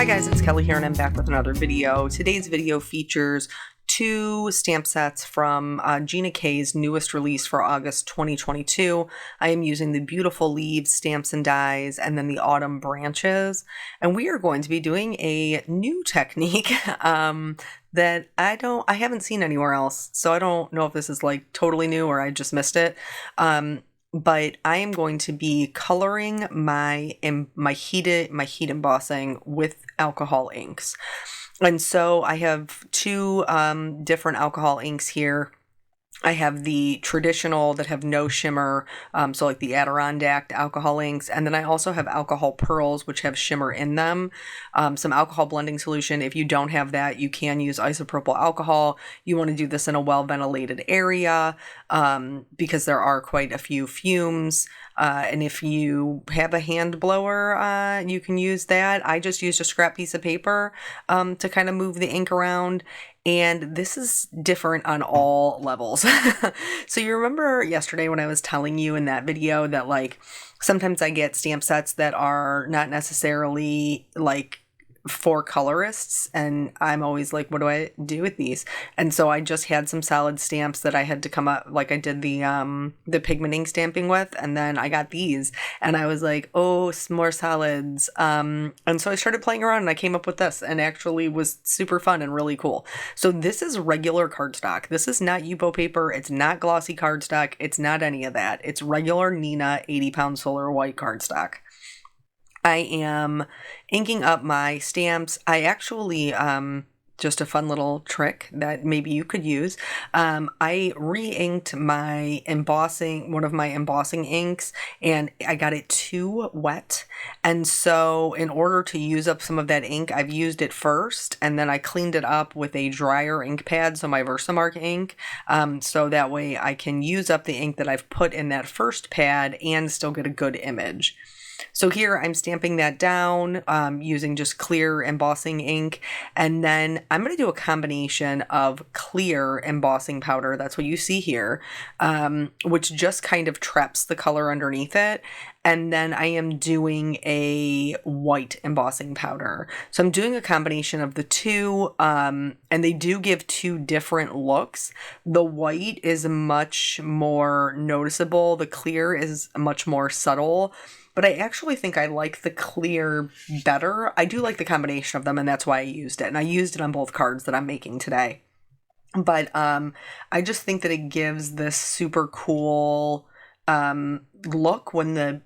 Hi guys, it's Kelly here and I'm back with another video. Today's video features two stamp sets from Gina K's newest release for August 2022. I am using the Beautiful Leaves Stamps and Dies and then the Autumn Branches. And we are going to be doing a new technique that I haven't seen anywhere else. So I don't know if this is like totally new or I just missed it. But I am going to be coloring my heat embossing with alcohol inks. And so I have two different alcohol inks here. I have the traditional that have no shimmer, so like the Adirondack alcohol inks, and then I also have alcohol pearls, which have shimmer in them. Some alcohol blending solution. If you don't have that, you can use isopropyl alcohol. You want to do this in a well-ventilated area because there are quite a few fumes. And if you have a hand blower, you can use that. I just used a scrap piece of paper to kind of move the ink around. And this is different on all levels. So you remember yesterday when I was telling you in that video that like sometimes I get stamp sets that are not necessarily like for colorists, and I'm always like, what do I do with these? And so I just had some solid stamps that I had to come up, like I did the pigment ink stamping with, and then I got these and I was like, oh, some more solids. And so I started playing around and I came up with this and actually was super fun and really cool. So this is regular cardstock. This is not Yupo paper. It's not glossy cardstock. It's not any of that. It's regular Nina 80-pound solar white cardstock. I am inking up my stamps. I actually, just a fun little trick that maybe you could use. I re-inked my one of my embossing inks, and I got it too wet. And so in order to use up some of that ink, I've used it first, and then I cleaned it up with a drier ink pad, so my Versamark ink, so that way I can use up the ink that I've put in that first pad and still get a good image. So here I'm stamping that down using just clear embossing ink, and then I'm going to do a combination of clear embossing powder, that's what you see here, which just kind of traps the color underneath it, and then I am doing a white embossing powder. So I'm doing a combination of the two, and they do give two different looks. The white is much more noticeable, the clear is much more subtle. But I actually think I like the clear better. I do like the combination of them, and that's why I used it. And I used it on both cards that I'm making today. But I just think that it gives this super cool look when the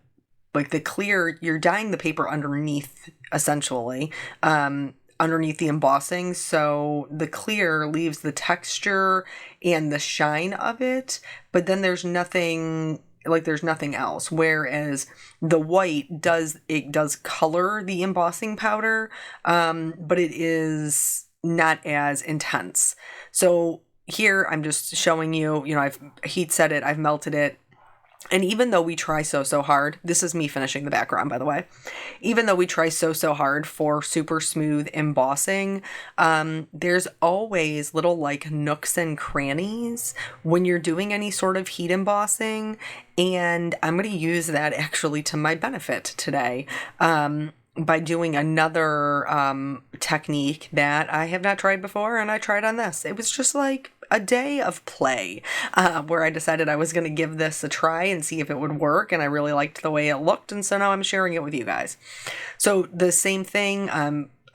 clear, you're dyeing the paper underneath, essentially, underneath the embossing. So the clear leaves the texture and the shine of it, but then there's nothing else, whereas the white does color the embossing powder, but it is not as intense. So here I'm just showing you, I've heat set it, I've melted it. And even though we try so hard, this is me finishing the background, by the way. Even though we try so hard for super smooth embossing, there's always little like nooks and crannies when you're doing any sort of heat embossing. And I'm going to use that actually to my benefit today. By doing another technique that I have not tried before, and I tried on this. It was just like a day of play where I decided I was going to give this a try and see if it would work, and I really liked the way it looked, and so now I'm sharing it with you guys. So the same thing,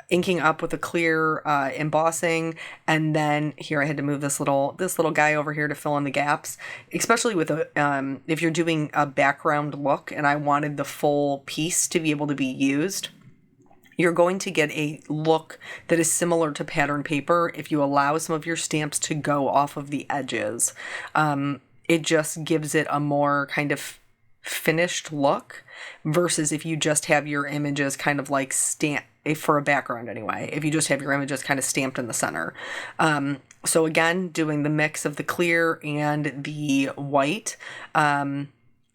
inking up with a clear embossing, and then here I had to move this little guy over here to fill in the gaps, especially with if you're doing a background look and I wanted the full piece to be able to be used. You're going to get a look that is similar to pattern paper if you allow some of your stamps to go off of the edges. It just gives it a more kind of finished look versus if you just have your images kind of like for a background anyway, if you just have your images kind of stamped in the center. So again, doing the mix of the clear and the white,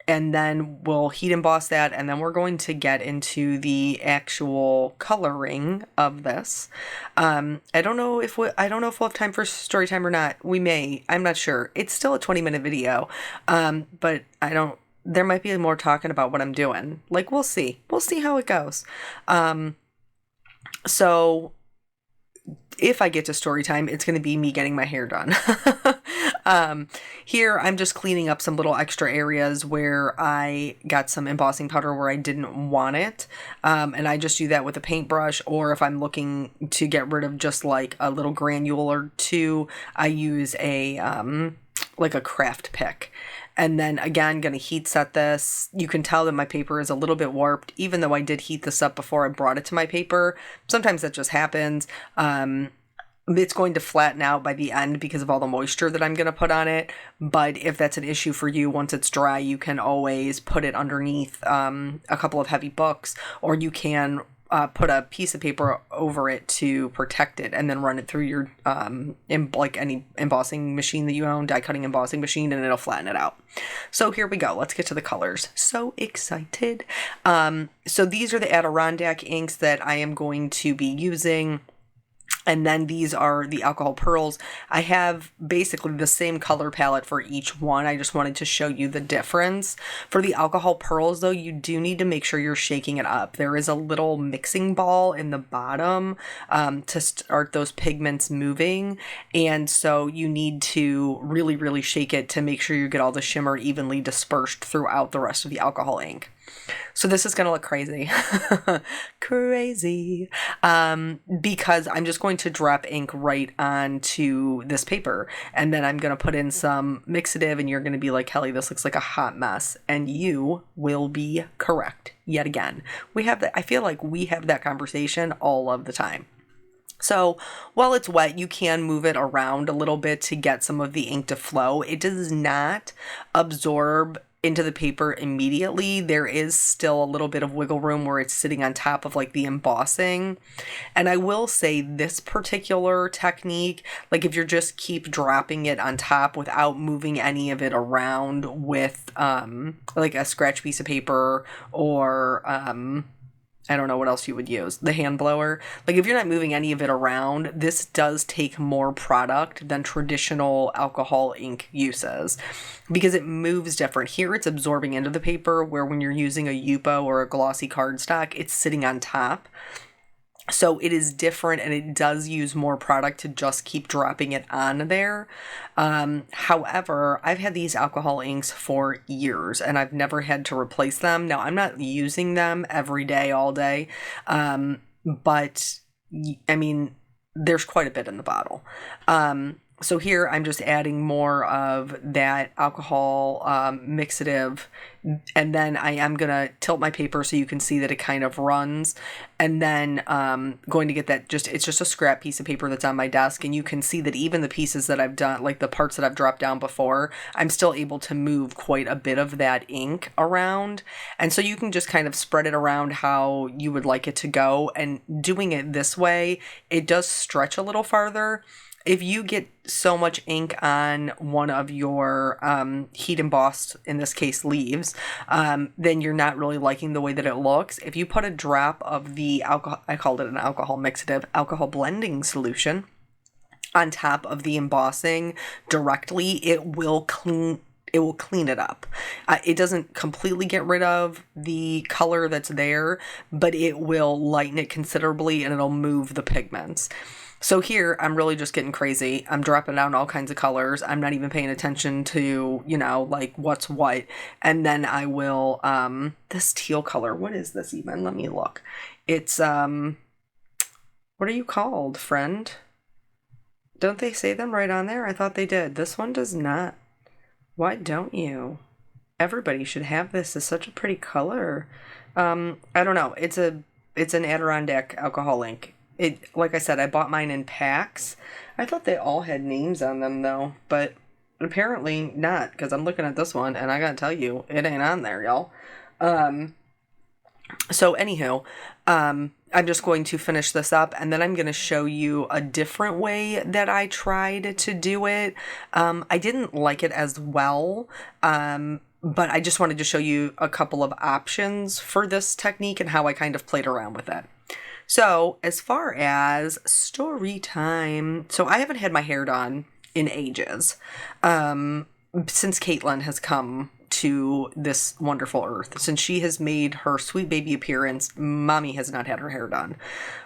and then we'll heat emboss that, and then we're going to get into the actual coloring of this. I don't know if we'll have time for story time or not. We may. I'm not sure. It's still a 20-minute video, but there might be more talking about what I'm doing. Like, we'll see. We'll see how it goes. So if I get to story time, it's going to be me getting my hair done. Here, I'm just cleaning up some little extra areas where I got some embossing powder where I didn't want it. And I just do that with a paintbrush, or if I'm looking to get rid of just like a little granule or two, I use a like a craft pick. And then again, going to heat set this. You can tell that my paper is a little bit warped, even though I did heat this up before I brought it to my paper. Sometimes that just happens. It's going to flatten out by the end because of all the moisture that I'm going to put on it. But if that's an issue for you, once it's dry, you can always put it underneath a couple of heavy books, or you can put a piece of paper over it to protect it, and then run it through your like any embossing machine that you own, die cutting embossing machine, and it'll flatten it out. So here we go. Let's get to the colors. So excited. So these are the Adirondack inks that I am going to be using. And then these are the alcohol pearls. I have basically the same color palette for each one. I just wanted to show you the difference. For the alcohol pearls, though, you do need to make sure you're shaking it up. There is a little mixing ball in the bottom to start those pigments moving. And so you need to really, really shake it to make sure you get all the shimmer evenly dispersed throughout the rest of the alcohol ink. So this is going to look crazy. Crazy. Because I'm just going to drop ink right onto this paper, and then I'm going to put in some mixative, and you're going to be like, Kelly, this looks like a hot mess. And you will be correct yet again. We have that. I feel like we have that conversation all of the time. So while it's wet, you can move it around a little bit to get some of the ink to flow. It does not absorb into the paper immediately. There is still a little bit of wiggle room where it's sitting on top of like the embossing. And I will say this particular technique, like if you're just keep dropping it on top without moving any of it around with like a scratch piece of paper, or I don't know what else you would use. The hand blower. Like if you're not moving any of it around, this does take more product than traditional alcohol ink uses because it moves different. Here it's absorbing into the paper, where when you're using a Yupo or a glossy cardstock, it's sitting on top. So it is different, and it does use more product to just keep dropping it on there. However, I've had these alcohol inks for years, and I've never had to replace them. Now, I'm not using them every day, all day, but I mean, there's quite a bit in the bottle. So here I'm just adding more of that alcohol mixative, and then I am going to tilt my paper so you can see that it kind of runs, and then going to get that, it's just a scrap piece of paper that's on my desk, and you can see that even the pieces that I've done, like the parts that I've dropped down before, I'm still able to move quite a bit of that ink around. And so you can just kind of spread it around how you would like it to go, and doing it this way, it does stretch a little farther. If you get so much ink on one of your heat embossed, in this case leaves, then you're not really liking the way that it looks. If you put a drop of the alcohol, I called it an alcohol mixative, alcohol blending solution on top of the embossing directly, it will clean it up. It doesn't completely get rid of the color that's there, but it will lighten it considerably, and it'll move the pigments. So here, I'm really just getting crazy. I'm dropping down all kinds of colors. I'm not even paying attention to, like what's what. And then I will, this teal color, what is this even? Let me look. It's, what are you called, friend? Don't they say them right on there? I thought they did. This one does not. Why don't you? Everybody should have this. It's such a pretty color. I don't know. It's an Adirondack alcohol ink. Like I said, I bought mine in packs. I thought they all had names on them though, but apparently not, because I'm looking at this one and I gotta tell you, it ain't on there, y'all. So anywho, I'm just going to finish this up, and then I'm going to show you a different way that I tried to do it. I didn't like it as well, but I just wanted to show you a couple of options for this technique and how I kind of played around with it. So as far as story time, so I haven't had my hair done in ages, since Caitlin has come to this wonderful earth. Since she has made her sweet baby appearance, mommy has not had her hair done.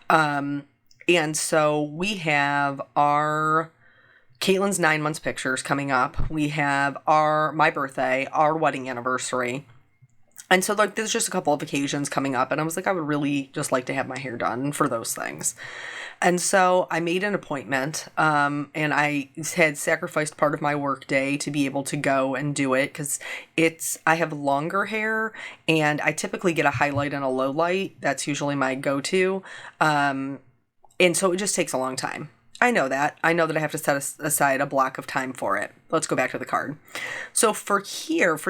And so we have our Caitlin's 9 months pictures coming up. We have my birthday, our wedding anniversary. And so like there's just a couple of occasions coming up, and I was like, I would really just like to have my hair done for those things. And so I made an appointment, and I had sacrificed part of my work day to be able to go and do it, because I have longer hair, and I typically get a highlight and a low light. That's usually my go-to. And so it just takes a long time. I know that I have to set aside a block of time for it. Let's go back to the card. So for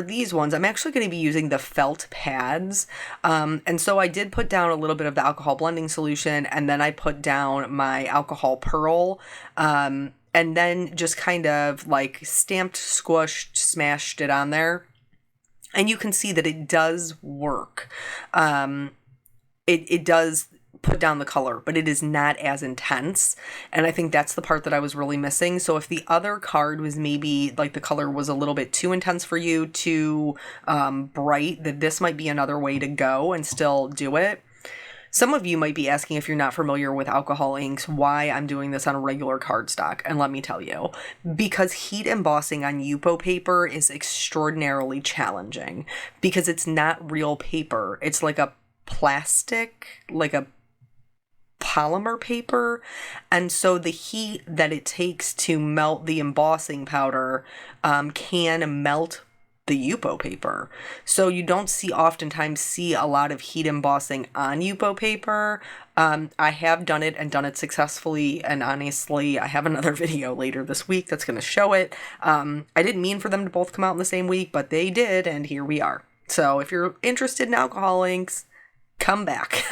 these ones, I'm actually going to be using the felt pads. And so I did put down a little bit of the alcohol blending solution, and then I put down my alcohol pearl, and then just kind of like stamped, squished, smashed it on there. And you can see that it does work. It does put down the color, but it is not as intense. And I think that's the part that I was really missing. So if the other card was maybe like the color was a little bit too intense for you, too bright, that this might be another way to go and still do it. Some of you might be asking, if you're not familiar with alcohol inks, why I'm doing this on a regular cardstock. And let me tell you, because heat embossing on Yupo paper is extraordinarily challenging, because it's not real paper. It's like a plastic, like a polymer paper, and so the heat that it takes to melt the embossing powder can melt the Yupo paper. So you don't oftentimes see a lot of heat embossing on Yupo paper. I have done it and done it successfully, and honestly, I have another video later this week that's going to show it. I didn't mean for them to both come out in the same week, but they did, and here we are. So if you're interested in alcohol inks, come back.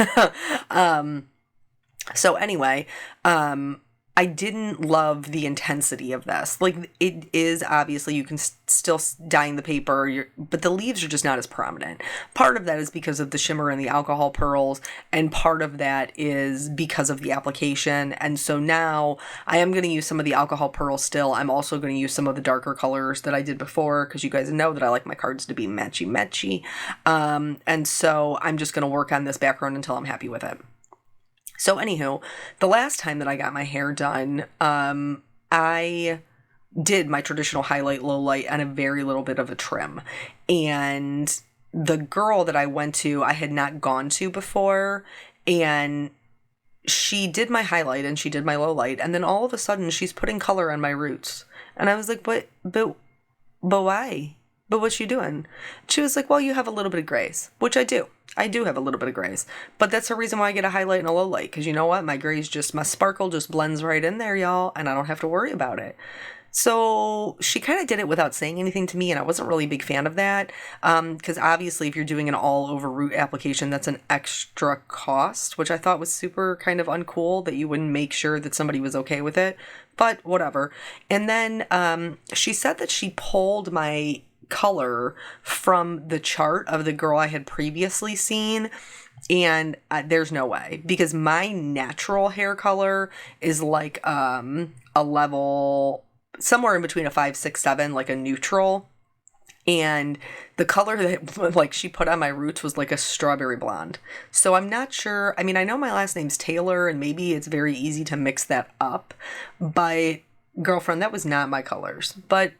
So anyway, I didn't love the intensity of this. Like, it is obviously, you can still dye in the paper, but the leaves are just not as prominent. Part of that is because of the shimmer and the alcohol pearls, and part of that is because of the application. And so now I am going to use some of the alcohol pearls still. I'm also going to use some of the darker colors that I did before, because you guys know that I like my cards to be matchy. And so I'm just going to work on this background until I'm happy with it. So anywho, the last time that I got my hair done, I did my traditional highlight, low light, and a very little bit of a trim. And the girl that I went to, I had not gone to before, and she did my highlight and she did my low light, and then all of a sudden she's putting color on my roots. And I was like, but why? But what's she doing? She was like, well, you have a little bit of grays, which I do. I do have a little bit of grays, but that's the reason why I get a highlight and a low light. Because you know what? My sparkle just blends right in there, y'all, and I don't have to worry about it. So she kind of did it without saying anything to me, and I wasn't really a big fan of that. Because obviously if you're doing an all over root application, that's an extra cost, which I thought was super kind of uncool, that you wouldn't make sure that somebody was okay with it, but whatever. And then she said that she pulled my color from the chart of the girl I had previously seen, and there's no way, because my natural hair color is like a level somewhere in between a 5, 6, 7, like a neutral, and the color that like she put on my roots was like a strawberry blonde. So I'm not sure. I mean, I know my last name's Taylor, and maybe it's very easy to mix that up, but girlfriend, that was not my colors. But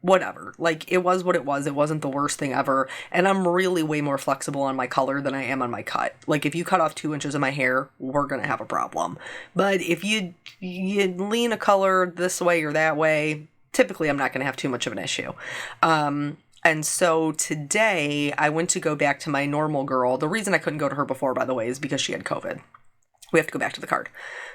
whatever, like, it was what it was. It wasn't the worst thing ever, and I'm really way more flexible on my color than I am on my cut. Like, if you cut off 2 inches of my hair, we're gonna have a problem. But if you lean a color this way or that way, typically I'm not gonna have too much of an issue. And so today I went to go back to my normal girl. The reason I couldn't go to her before, by the way, is because she had COVID. We have to go back to the card.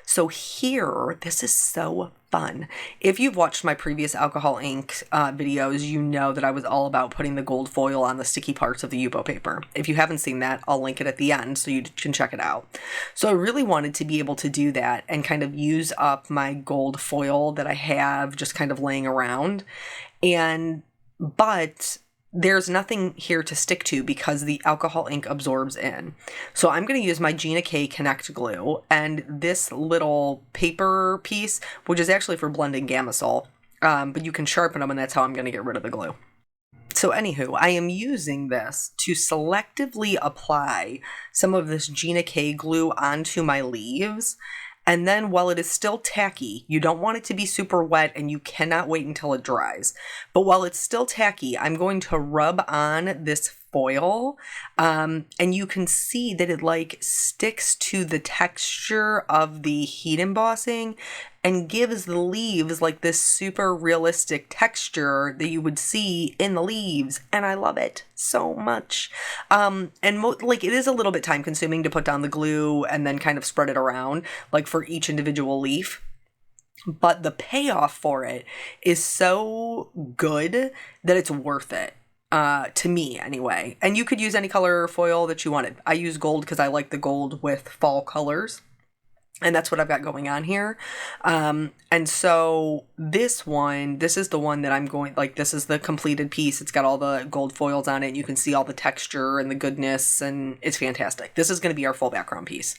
So here, this is so fun. If you've watched my previous alcohol ink videos, you know that I was all about putting the gold foil on the sticky parts of the Yupo paper. If you haven't seen that, I'll link it at the end so you can check it out. So I really wanted to be able to do that and kind of use up my gold foil that I have just kind of laying around. But there's nothing here to stick to because the alcohol ink absorbs in. So I'm going to use my Gina K Connect glue and this little paper piece, which is actually for blending Gamma Sol, but you can sharpen them, and that's how I'm going to get rid of the glue. So anywho, I am using this to selectively apply some of this Gina K glue onto my leaves. And then while it is still tacky, you don't want it to be super wet and you cannot wait until it dries. But while it's still tacky, I'm going to rub on this foil, and you can see that it like sticks to the texture of the heat embossing and gives the leaves like this super realistic texture that you would see in the leaves, and I love it so much. Like it is a little bit time consuming to put down the glue and then kind of spread it around like for each individual leaf. But the payoff for it is so good that it's worth it. To me anyway. And you could use any color foil that you wanted. I use gold because I like the gold with fall colors. And that's what I've got going on here. And so this is the one that I'm going, like, this is the completed piece. It's got all the gold foils on it. And you can see all the texture and the goodness, and it's fantastic. This is going to be our full background piece.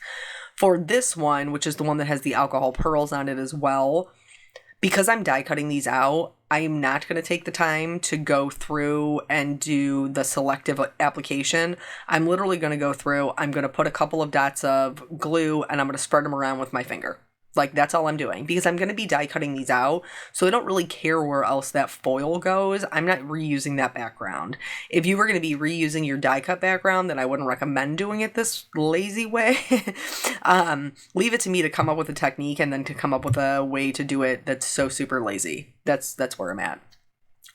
For this one, which is the one that has the alcohol pearls on it as well, because I'm die cutting these out, I'm not going to take the time to go through and do the selective application. I'm literally going to go through, I'm going to put a couple of dots of glue and I'm going to spread them around with my finger. Like, that's all I'm doing because I'm going to be die cutting these out. So I don't really care where else that foil goes. I'm not reusing that background. If you were going to be reusing your die cut background, then I wouldn't recommend doing it this lazy way. Leave it to me to come up with a technique and then to come up with a way to do it that's so super lazy. That's where I'm at.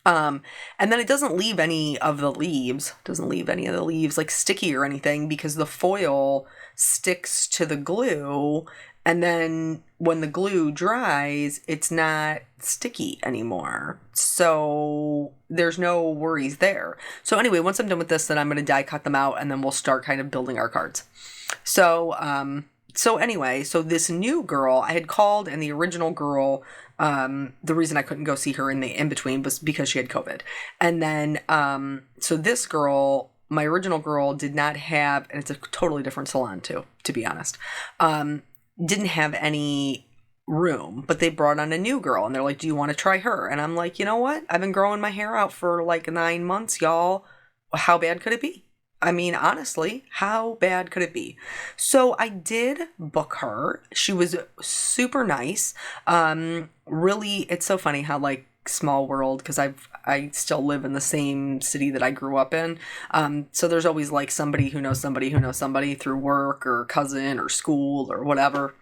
And then it doesn't leave any of the leaves, like sticky or anything because the foil sticks to the glue. And then when the glue dries, it's not sticky anymore. So there's no worries there. So anyway, once I'm done with this, then I'm going to die cut them out and then we'll start kind of building our cards. So anyway, so this new girl I had called, and the original girl, the reason I couldn't go see her in the in-between was because she had COVID. And then, so this girl, my original girl did not have, and it's a totally different salon too, to be honest, didn't have any room, but they brought on a new girl and they're like, do you want to try her? And I'm like, you know what? I've been growing my hair out for like 9 months, y'all. How bad could it be? I mean, honestly, how bad could it be? So I did book her. She was super nice. Really, it's so funny how like small world, because I still live in the same city that I grew up in. So there's always like somebody who knows somebody who knows somebody through work or cousin or school or whatever.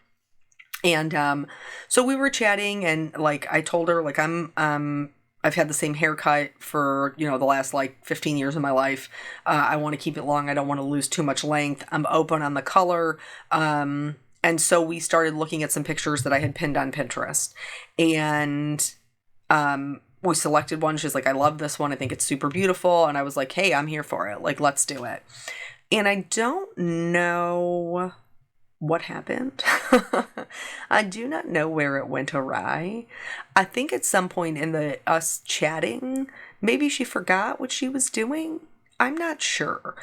And so we were chatting, and like I told her like I've had the same haircut for, the last like 15 years of my life. I want to keep it long. I don't want to lose too much length. I'm open on the color. And so we started looking at some pictures that I had pinned on Pinterest, and we selected one. She's like, I love this one. I think it's super beautiful. And I was like, hey, I'm here for it. Like, let's do it. And I don't know what happened. I do not know where it went awry. I think at some point in us chatting, maybe she forgot what she was doing. I'm not sure.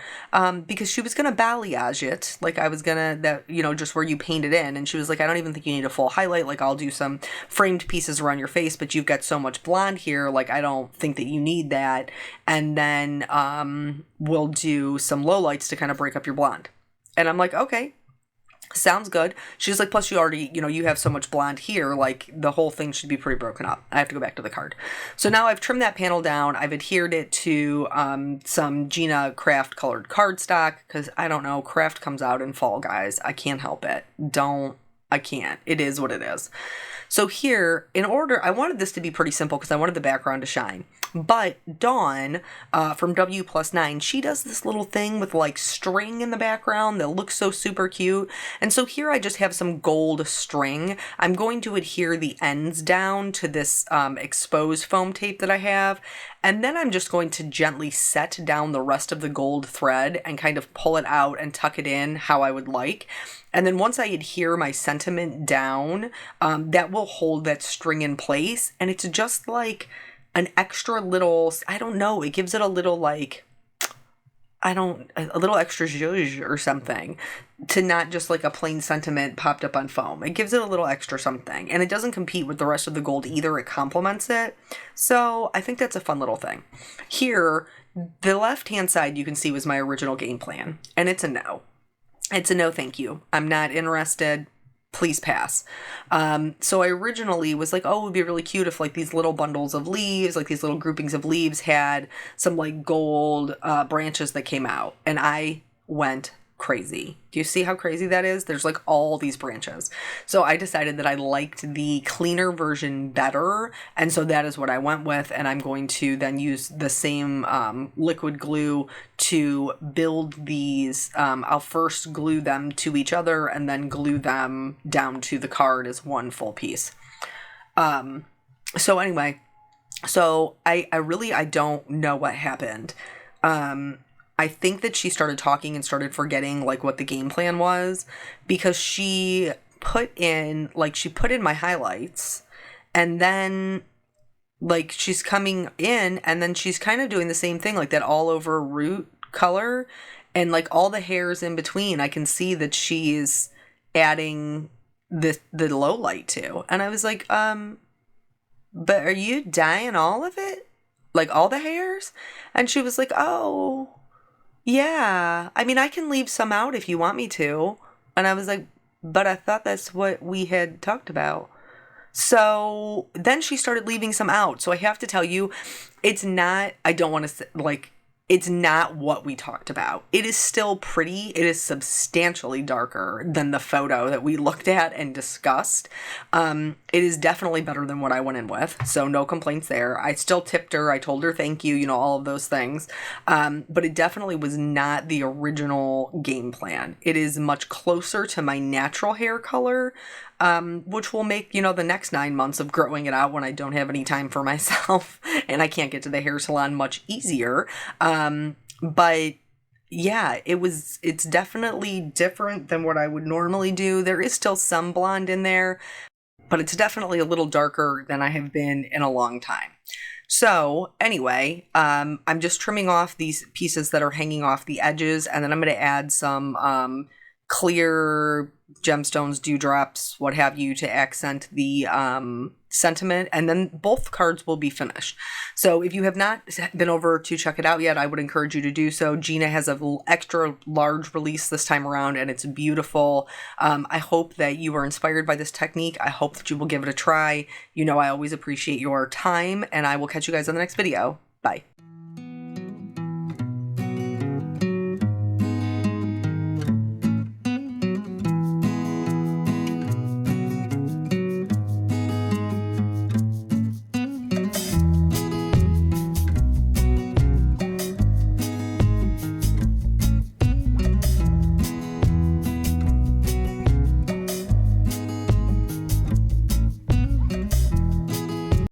Because she was going to balayage it. Like I was going to, just where you paint it in. And she was like, I don't even think you need a full highlight. Like I'll do some framed pieces around your face, but you've got so much blonde here. Like, I don't think that you need that. And then, we'll do some lowlights to kind of break up your blonde. And I'm like, okay. Sounds good. She's like, plus you already, you have so much blonde here, like the whole thing should be pretty broken up. I have to go back to the card. So now I've trimmed that panel down. I've adhered it to some Gina craft colored cardstock because I don't know, craft comes out in fall, guys. I can't help it. I can't. It is what it is. So here, I wanted this to be pretty simple because I wanted the background to shine. But Dawn from W+9, she does this little thing with like string in the background that looks so super cute. And so here I just have some gold string. I'm going to adhere the ends down to this exposed foam tape that I have. And then I'm just going to gently set down the rest of the gold thread and kind of pull it out and tuck it in how I would like. And then once I adhere my sentiment down, that will hold that string in place. And it's just like an extra little, I don't know, it gives it a little like, a little extra zhuzh or something to not just like a plain sentiment popped up on foam. It gives it a little extra something, and it doesn't compete with the rest of the gold either. It complements it. So I think that's a fun little thing. Here, the left-hand side you can see was my original game plan, and it's a no. It's a no thank you. I'm not interested. Please pass. So I originally was like, oh, it would be really cute if like these little bundles of leaves, like these little groupings of leaves had some like gold branches that came out. And I went crazy. Do you see how crazy that is? There's like all these branches. So I decided that I liked the cleaner version better. And so that is what I went with. And I'm going to then use the same liquid glue to build these. I'll first glue them to each other and then glue them down to the card as one full piece. So anyway, so I don't know what happened. I think that she started talking and started forgetting like what the game plan was, because she put in my highlights, and then like she's coming in and then she's kind of doing the same thing, like that all over root color, and like all the hairs in between I can see that she's adding the low light to. And I was like, but are you dyeing all of it? Like all the hairs? And she was like, oh, yeah, I mean, I can leave some out if you want me to. And I was like, but I thought that's what we had talked about. So then she started leaving some out. So I have to tell you, it's not what we talked about. It is still pretty. It is substantially darker than the photo that we looked at and discussed. It is definitely better than what I went in with. So no complaints there. I still tipped her. I told her thank you, all of those things. But it definitely was not the original game plan. It is much closer to my natural hair color, which will make, the next 9 months of growing it out when I don't have any time for myself and I can't get to the hair salon much easier. But yeah, it's definitely different than what I would normally do. There is still some blonde in there, but it's definitely a little darker than I have been in a long time. So anyway, I'm just trimming off these pieces that are hanging off the edges, and then I'm going to add some clear gemstones, dewdrops, what have you, to accent the sentiment, and then both cards will be finished. So if you have not been over to check it out yet, I would encourage you to do so. Gina has a extra large release this time around, and it's beautiful. I hope that you are inspired by this technique. I hope that you will give it a try. I always appreciate your time, and I will catch you guys on the next video. Bye.